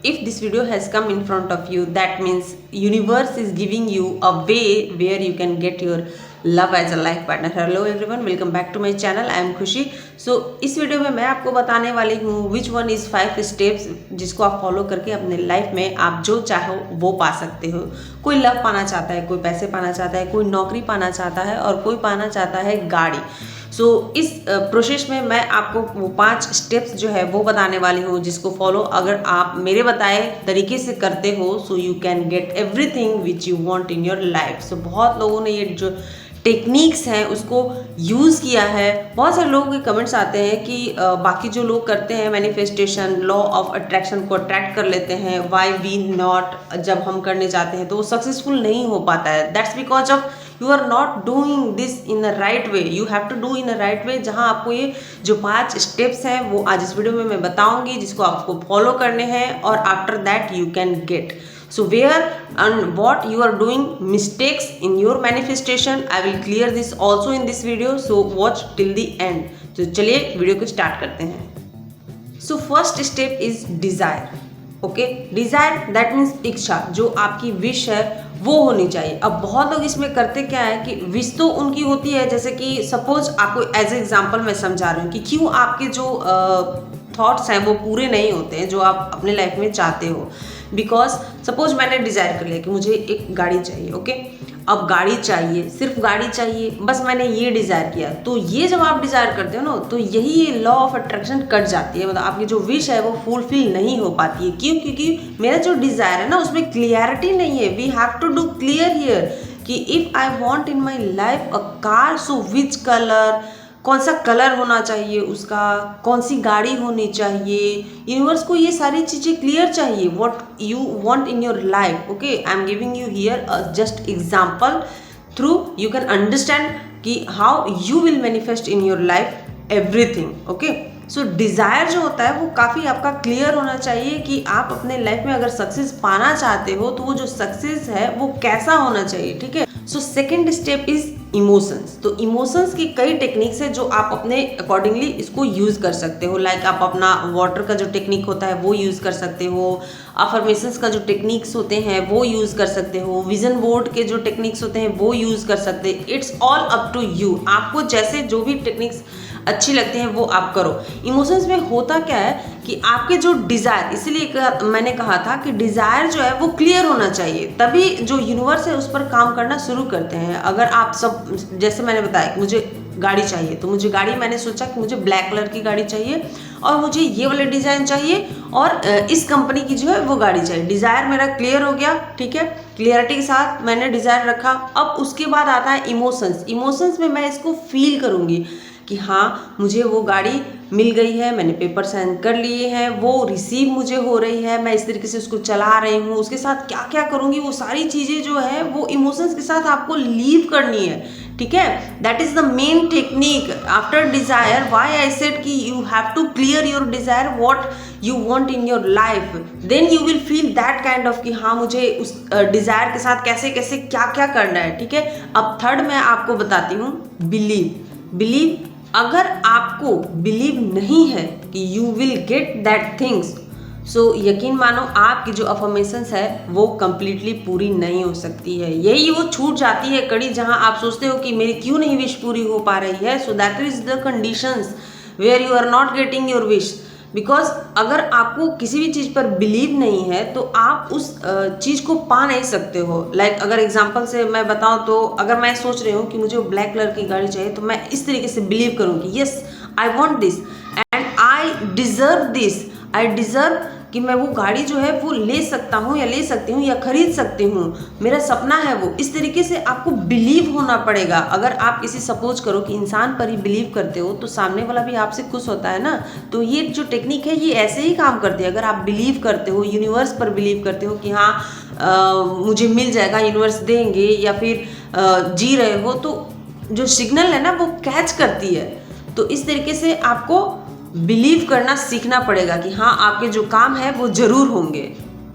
if this video has come in front of you, that means universe is giving you a way where you can get your love as a life partner. Hello everyone, welcome back to my channel. I am खुशी. So इस video में मैं आपको बताने वाली हूँ which one is 5 steps जिसको आप फॉलो करके अपने लाइफ में आप जो चाहो वो पा सकते हो. कोई लव पाना चाहता है, कोई पैसे पाना चाहता है, कोई नौकरी पाना चाहता है और कोई पाना चाहता है गाड़ी. सो इस प्रोसेस में मैं आपको वो 5 स्टेप्स जो है वो बताने वाली हूँ जिसको फॉलो अगर आप मेरे बताए तरीके से करते हो so you can get everything which you want in your life. So बहुत लोगों ने ये जो टेक्निक्स हैं उसको यूज़ किया है. बहुत सारे लोगों के कमेंट्स आते हैं कि बाकी जो लोग करते हैं मैनिफेस्टेशन, लॉ ऑफ अट्रैक्शन को अट्रैक्ट कर लेते हैं, वाई वी नॉट, जब हम करने जाते हैं तो वो सक्सेसफुल नहीं हो पाता है. That's because of you are not doing this in a right way. You have to do in a right way. जहाँ आपको ये जो 5 स्टेप्स हैं वो आज इस वीडियो में मैं बताऊंगी जिसको आपको फॉलो करने हैं और after that you can gate. So where and what you are doing mistakes in your manifestation, I will clear this also in this video. So watch till the end. तो चलिए वीडियो को start करते हैं. So first step is desire. Okay, desire that means इच्छा. जो आपकी wish है वो होनी चाहिए. अब बहुत लोग इसमें करते क्या है कि विश तो उनकी होती है, जैसे कि सपोज आपको एज एग्जांपल मैं समझा रही हूँ कि क्यों आपके जो थॉट्स हैं वो पूरे नहीं होते हैं जो आप अपने लाइफ में चाहते हो. बिकॉज सपोज मैंने डिज़ायर कर लिया कि मुझे एक गाड़ी चाहिए. ओके, अब गाड़ी चाहिए, सिर्फ गाड़ी चाहिए, बस मैंने ये डिज़ायर किया. तो ये जब आप डिज़ायर करते हो ना तो यही लॉ ऑफ अट्रैक्शन कट जाती है. मतलब आपकी जो विश है वो फुलफिल नहीं हो पाती है. क्यों? क्योंकि मेरा जो डिज़ायर है ना उसमें क्लियरिटी नहीं है. We have to do clear here कि if I want in my life a car, so which colour, कौन सा कलर होना चाहिए उसका, कौन सी गाड़ी होनी चाहिए. यूनिवर्स को ये सारी चीज़ें क्लियर चाहिए. What you want in your life. Okay, I am giving you here just example through you can understand कि how you will manifest in your life everything. Okay, so desire जो होता है वो काफ़ी आपका क्लियर होना चाहिए कि आप अपने लाइफ में अगर सक्सेस पाना चाहते हो तो वो जो सक्सेस है वो कैसा होना चाहिए. ठीक है. So second step is emotions. तो इमोशंस की कई टेक्निक्स है जो आप अपने अकॉर्डिंगली इसको यूज़ कर सकते हो. लाइक आप अपना वाटर का जो टेक्निक होता है वो यूज़ कर सकते हो. अफर्मेशंस का जो टेक्निक्स होते हैं वो यूज़ कर सकते हो. विजन बोर्ड के जो टेक्निक्स होते हैं वो यूज़ कर सकते हैं. It's all up to you. आपको जैसे जो भी टेक्निक्स अच्छी लगती हैं वो आप करो. इमोशंस में होता क्या है कि आपके जो डिज़ायर, इसीलिए मैंने कहा था कि डिज़ायर जो है वो क्लियर होना चाहिए, तभी जो यूनिवर्स है उस पर काम करना शुरू करते हैं. अगर आप सब, जैसे मैंने बताया कि मुझे गाड़ी चाहिए तो मुझे गाड़ी, मैंने सोचा कि मुझे ब्लैक कलर की गाड़ी चाहिए और मुझे ये वाले डिज़ाइन चाहिए और इस कंपनी की जो है वो गाड़ी चाहिए. डिज़ायर मेरा क्लियर हो गया. ठीक है, क्लियरिटी के साथ मैंने डिज़ायर रखा. अब उसके बाद आता है इमोशंस. इमोशंस में मैं इसको फील करूँगी कि हाँ मुझे वो गाड़ी मिल गई है, मैंने पेपर साइन कर लिए हैं, वो रिसीव मुझे हो रही है, मैं इस तरीके से उसको चला रही हूँ, उसके साथ क्या क्या करूँगी, वो सारी चीज़ें जो है वो इमोशंस के साथ आपको लीव करनी है. ठीक है, that is the main technique after desire. Why I said कि you have to clear your desire what you want in your life, then you will feel that kind of कि हाँ मुझे उस डिज़ायर के साथ कैसे कैसे क्या क्या करना है. ठीक है. अब थर्ड मैं आपको बताती हूँ बिलीव. अगर आपको बिलीव नहीं है कि you will get that things, so यकीन मानो आपकी जो अफर्मेशंस है वो कम्प्लीटली पूरी नहीं हो सकती है. यही वो छूट जाती है कड़ी जहां आप सोचते हो कि मेरी क्यों नहीं विश पूरी हो पा रही है. So that is the conditions where you are not getting your wish. Because अगर आपको किसी भी चीज़ पर बिलीव नहीं है तो आप उस चीज़ को पा नहीं सकते हो. लाइक अगर एग्जांपल से मैं बताऊं तो अगर मैं सोच रही हूँ कि मुझे ब्लैक कलर की गाड़ी चाहिए तो मैं इस तरीके से बिलीव करूँ कि yes I want this and I deserve this. I deserve कि मैं वो गाड़ी जो है वो ले सकता हूँ या ले सकती हूँ या खरीद सकती हूँ, मेरा सपना है वो. इस तरीके से आपको बिलीव होना पड़ेगा. अगर आप किसी सपोज करो कि इंसान पर ही बिलीव करते हो तो सामने वाला भी आपसे खुश होता है ना. तो ये जो टेक्निक है ये ऐसे ही काम करती है. अगर आप बिलीव करते हो, यूनिवर्स पर बिलीव करते हो कि हाँ मुझे मिल जाएगा, यूनिवर्स देंगे, या फिर जी रहे हो तो जो सिग्नल है ना वो कैच करती है. तो इस तरीके से आपको बिलीव करना सीखना पड़ेगा कि हाँ आपके जो काम है वो ज़रूर होंगे.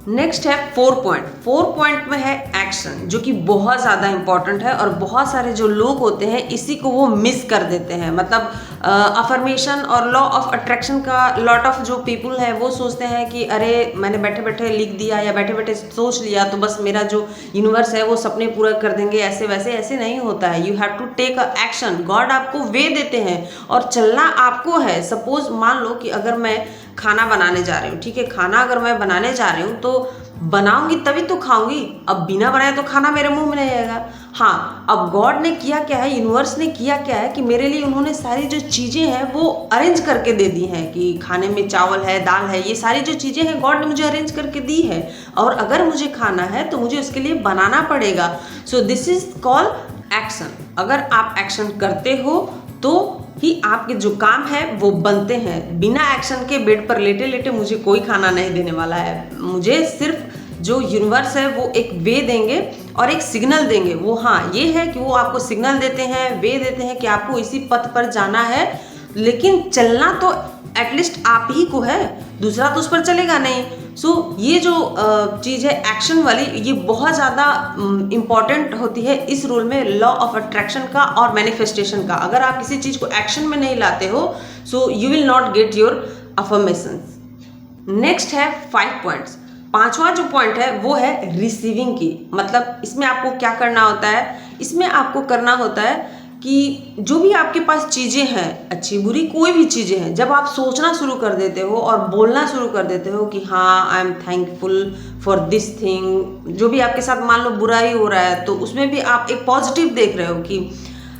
नेक्स्ट है 4 पॉइंट। 4 पॉइंट में है एक्शन, जो कि बहुत ज़्यादा इंपॉर्टेंट है और बहुत सारे जो लोग होते हैं इसी को वो मिस कर देते हैं। मतलब अफर्मेशन और लॉ ऑफ अट्रैक्शन का लॉट ऑफ जो पीपल है वो सोचते हैं कि अरे मैंने बैठे बैठे लिख दिया या बैठे बैठे सोच लिया तो बस मेरा जो यूनिवर्स है वो सपने पूरा कर देंगे, ऐसे वैसे। ऐसे नहीं होता है। You have to take a action. God आपको वे देते हैं और चलना आपको है। सपोज मान लो कि अगर मैं खाना बनाने जा रही हूँ, ठीक है, खाना अगर मैं बनाने जा रही हूँ तो बनाऊंगी तभी तो खाऊंगी। अब बिना बनाए तो खाना मेरे मुंह में नहीं आएगा। हाँ, अब गॉड ने किया क्या है, यूनिवर्स ने किया क्या है कि मेरे लिए उन्होंने सारी जो चीज़ें हैं वो अरेंज करके दे दी हैं कि खाने में चावल है, दाल है, ये सारी जो चीज़ें हैं गॉड ने मुझे अरेंज करके दी है। और अगर मुझे खाना है तो मुझे उसके लिए बनाना पड़ेगा। So this is called action. अगर आप एक्शन करते हो तो ही आपके जो काम है वो बनते हैं। बिना एक्शन के बेड पर लेटे लेटे मुझे कोई खाना नहीं देने वाला है। मुझे सिर्फ जो यूनिवर्स है वो एक वे देंगे और एक सिग्नल देंगे। वो हाँ ये है कि वो आपको सिग्नल देते हैं, वे देते हैं कि आपको इसी पथ पर जाना है, लेकिन चलना तो एटलीस्ट आप ही को है, दूसरा तो उस पर चलेगा नहीं। सो ये जो चीज़ है एक्शन वाली, ये बहुत ज़्यादा इम्पॉर्टेंट होती है इस रोल में, लॉ ऑफ अट्रैक्शन का और मैनिफेस्टेशन का। अगर आप किसी चीज़ को एक्शन में नहीं लाते हो so you will not get your affirmations. Next है 5 पॉइंट्स। 5वां जो पॉइंट है वो है रिसीविंग की। मतलब इसमें आपको क्या करना होता है, इसमें आपको करना होता है कि जो भी आपके पास चीज़ें हैं, अच्छी बुरी कोई भी चीज़ें हैं, जब आप सोचना शुरू कर देते हो और बोलना शुरू कर देते हो कि हाँ I am thankful for this thing, जो भी आपके साथ मान लो बुरा ही हो रहा है तो उसमें भी आप एक पॉजिटिव देख रहे हो कि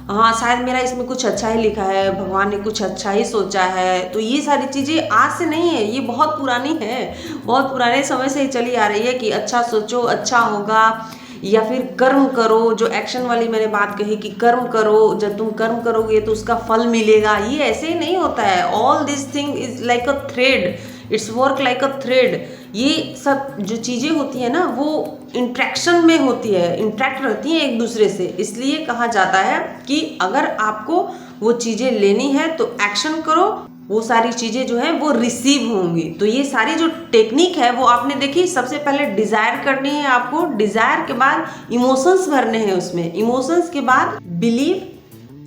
हाँ शायद मेरा इसमें कुछ अच्छा ही लिखा है, भगवान ने कुछ अच्छा ही सोचा है। तो ये सारी चीज़ें आज से नहीं है, ये बहुत पुरानी है, बहुत पुराने समय से ही चली आ रही है कि अच्छा सोचो अच्छा होगा, या फिर कर्म करो। जो एक्शन वाली मैंने बात कही कि कर्म करो, जब तुम कर्म करोगे तो उसका फल मिलेगा, ये ऐसे ही नहीं होता है। All this thing is like a thread, it's work like a thread. ये सब जो चीज़ें होती है ना वो इंट्रैक्शन में होती है, इंट्रैक्ट रहती हैं एक दूसरे से। इसलिए कहा जाता है कि अगर आपको वो चीज़ें लेनी है तो एक्शन करो, वो सारी चीज़ें जो है वो रिसीव होंगी। तो ये सारी जो टेक्निक है वो आपने देखी, सबसे पहले डिज़ायर करनी है आपको, डिज़ायर के बाद इमोशंस भरने हैं उसमें, इमोशंस के बाद believe,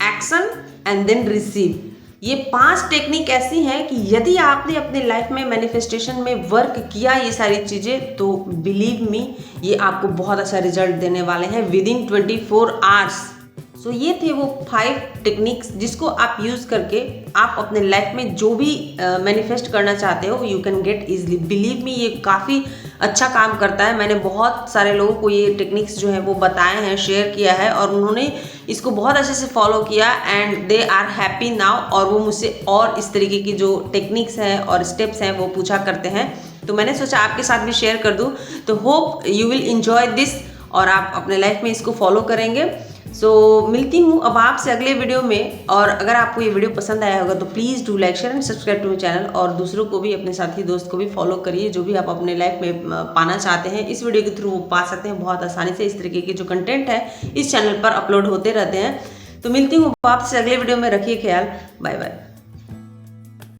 action and then receive. ये 5 टेक्निक ऐसी हैं कि यदि आपने अपने लाइफ में मैनिफेस्टेशन में वर्क किया ये सारी चीज़ें तो बिलीव मी ये आपको बहुत अच्छा रिजल्ट देने वाले हैं विद इन 24 आवर्स। सो ये थे वो 5 टेक्निक्स जिसको आप यूज़ करके आप अपने लाइफ में जो भी मैनिफेस्ट करना चाहते हो you can gate easily. Believe me ये काफ़ी अच्छा काम करता है। मैंने बहुत सारे लोगों को ये टेक्निक्स जो है वो बताए हैं, शेयर किया है और उन्होंने इसको बहुत अच्छे से फॉलो किया and they are happy now. और वो मुझसे और इस तरीके की जो टेक्निक्स हैं और स्टेप्स हैं वो पूछा करते हैं, तो मैंने सोचा आपके साथ भी शेयर कर दूँ। तो hope you will enjoy this और आप अपने लाइफ में इसको फॉलो करेंगे। सो मिलती हूँ अब आपसे अगले वीडियो में। और अगर आपको ये वीडियो पसंद आया होगा तो please do like share and subscribe to my channel और दूसरों को भी, अपने साथी दोस्त को भी फॉलो करिए। जो भी आप अपने लाइफ में पाना चाहते हैं इस वीडियो के थ्रू वो पा सकते हैं बहुत आसानी से। इस तरीके के जो कंटेंट है इस चैनल पर अपलोड होते रहते हैं। तो मिलती हूँ आपसे अगले वीडियो में, रखिए ख्याल, बाय बाय।